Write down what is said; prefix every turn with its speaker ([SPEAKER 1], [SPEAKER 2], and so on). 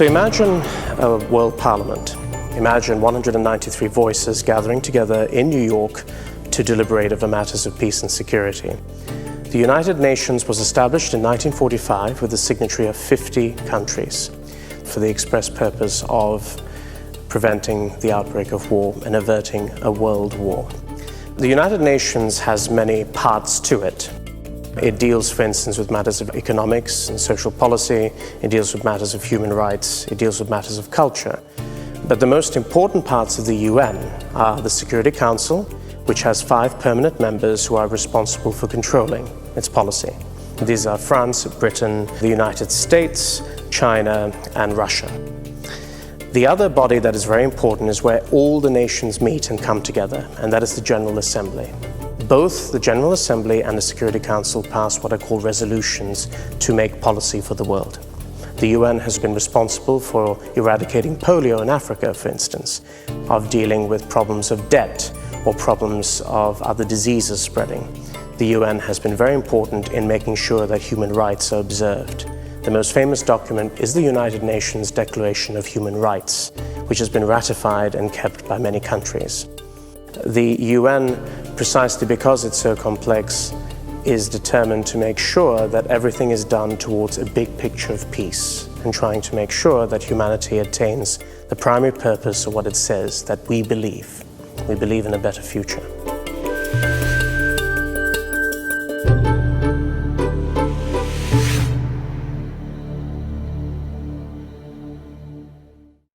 [SPEAKER 1] So imagine a world parliament. Imagine 193 voices gathering together in New York to deliberate over matters of peace and security. The United Nations was established in 1945 with the signatory of 50 countries for the express purpose of preventing the outbreak of war and averting a world war. The United Nations has many parts to it. It deals, for instance, with matters of economics and social policy. It deals with matters of human rights. It deals with matters of culture. But the most important parts of the UN are the Security Council, which has 5 permanent members who are responsible for controlling its policy. These are France, Britain, the United States, China, and Russia. The other body that is very important is where all the nations meet and come together, and that is the General Assembly. Both the General Assembly and the Security Council pass what are called resolutions to make policy for the world. The UN has been responsible for eradicating polio in Africa, for instance, of dealing with problems of debt or problems of other diseases spreading. The UN has been very important in making sure that human rights are observed. The most famous document is the United Nations Declaration of Human Rights, which has been ratified and kept by many countries. The UN, precisely because it's so complex, is determined to make sure that everything is done towards a big picture of peace and trying to make sure that humanity attains the primary purpose of what it says, that we believe in a better future.